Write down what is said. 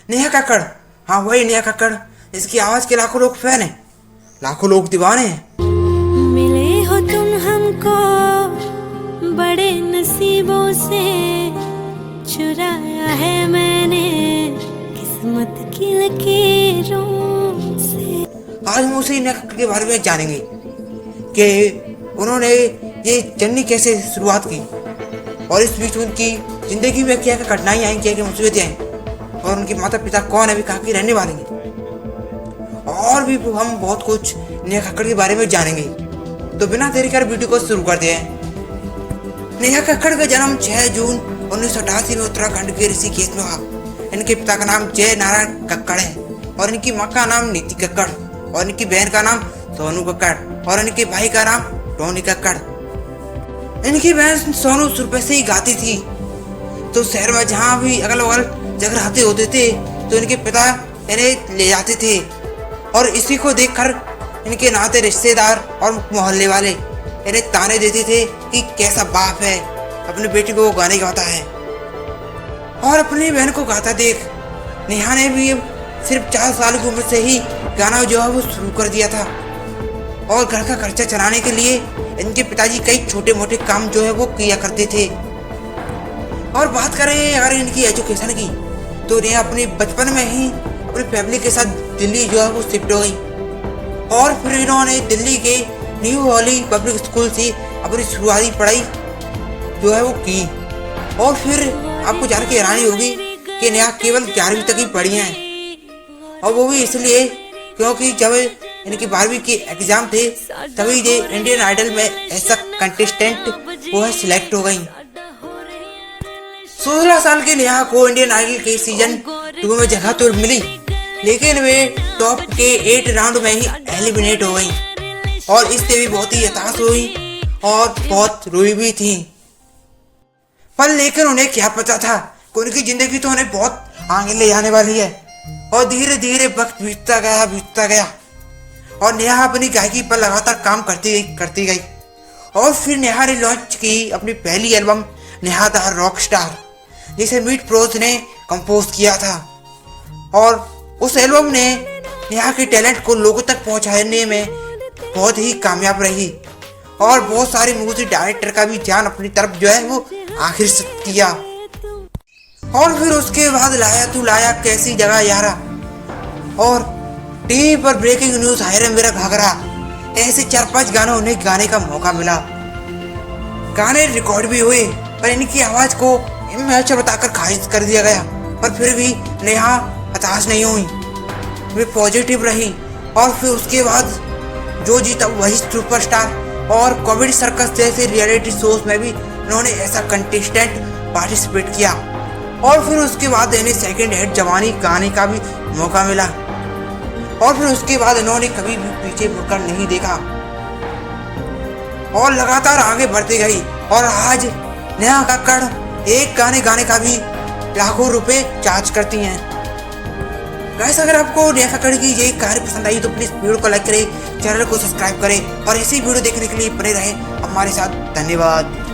नेहा कक्कड़, हाँ वही नेहा कक्कड़, इसकी आवाज के लाखों लोग फैन हैं, लाखों लोग दीवाने हैं। मिले हो तुम हमको बड़े नसीबों से, चुराया है मैंने किस्मत की लकीरों से। आज हम उसी नेहा कक्कड़ के बारे में जानेंगे कि उन्होंने ये जर्नी कैसे शुरुआत की और इस बीच उनकी जिंदगी में क्या क्या कठिनाइयाँ आई, क्या क्या मुसीबतें आई, और उनके माता पिता कौन है, अभी कहाँ की रहने वाले हैं, और भी हम बहुत कुछ नेहा कक्कड़ के बारे में जानेंगे। तो बिना देरी कर वीडियो को शुरू करते हैं। नेहा कक्कड़ का जन्म 6 जून 1988 में उत्तराखंड के ऋषिकेश में हुआ। इनके पिता का नाम जय नारायण कक्कड़ है और इनकी माँ का नाम नीति कक्कड़ और इनकी बहन का नाम सोनू कक्कड़ और इनके भाई का नाम टोनी कक्कड़। इनकी बहन सोनू शुरू से ही गाती थी, तो शहर में जहाँ भी अगल बगल जगराते होते थे तो इनके पिता इन्हें ले जाते थे और इसी को देखकर इनके नाते रिश्तेदार और मोहल्ले वाले इन्हें ताने देते थे कि कैसा बाप है, अपनी बेटी को गाने गाता है। और अपनी बहन को गाता देख नेहा ने भी सिर्फ 4 साल की उम्र से ही गाना जो है वो शुरू कर दिया था और घर का खर्चा चलाने के लिए इनके पिताजी कई छोटे मोटे काम जो है वो किया करते थे। और बात करें अगर इनकी एजुकेशन की, तो नेहा अपने बचपन में ही अपनी फैमिली के साथ दिल्ली जो है वो शिफ्ट हो गई और फिर इन्होंने दिल्ली के न्यू हॉली पब्लिक स्कूल से अपनी शुरुआती पढ़ाई जो है वो की। और फिर आपको जान के हैरानी होगी कि नेहा केवल 11वीं तक ही पढ़ी हैं, और वो भी इसलिए क्योंकि जब इनकी 12वीं के एग्जाम थे तभी ये इंडियन आइडल में ऐसा कंटेस्टेंट वो है सिलेक्ट हो गई। 16 साल के नेहा को इंडियन आइडल के सीजन 2 में जगह तो मिली, लेकिन वे टॉप के 8 राउंड में ही एलिमिनेट हो गई और इससे भी बहुत ही हताश हुई और बहुत रोई भी थी। पर लेकिन उन्हें क्या पता था कि उनकी जिंदगी तो उन्हें बहुत आगे ले जाने वाली है। और धीरे धीरे वक्त बीतता गया और नेहा अपनी गायकी पर लगातार काम करती गई और फिर नेहा ने लॉन्च की अपनी पहली album Neha the rock star, जिसे मीट प्रोज ने कंपोज किया था। और उस एल्बम ने नेहा के टैलेंट को लोगों तक पहुंचाने में बहुत ही कामयाब रही और बहुत सारे म्यूजिक डायरेक्टर का भी ध्यान अपनी तरफ जो है वो आकर्षित किया। और फिर उसके बाद लाया तू लाया, कैसी जगह यारा और टीवी पर ब्रेकिंग न्यूज, हाय रे मेरा घाघरा, ऐसे 4-5 गानों उन्हें गाने का मौका मिला। गाने रिकॉर्ड भी हुए पर इनकी आवाज को इमेचर बताकर खारिज कर दिया गया। पर फिर भी नेहा हताश नहीं हुई, वे पॉजिटिव रही और फिर उसके बाद जो जीता वही सुपरस्टार और कॉमेडी सर्कस जैसे रियलिटी शोज में भी उन्होंने ऐसा कंटेस्टेंट पार्टिसिपेट किया। और फिर उसके बाद इन्हें सेकंड हेड जवानी गाने का भी मौका मिला और फिर उसके बाद इन्होंने कभी भी पीछे मुड़कर नहीं देखा और लगातार आगे बढ़ती गई। और आज नेहा कक्कड़ एक गाने गाने का भी लाखों रुपए चार्ज करती हैं। गाइस, अगर आपको नेहा कक्कड़ की ये कहानी पसंद आई तो प्लीज वीडियो को लाइक करें, चैनल को सब्सक्राइब करें और इसी वीडियो देखने के लिए बने रहे हमारे साथ। धन्यवाद।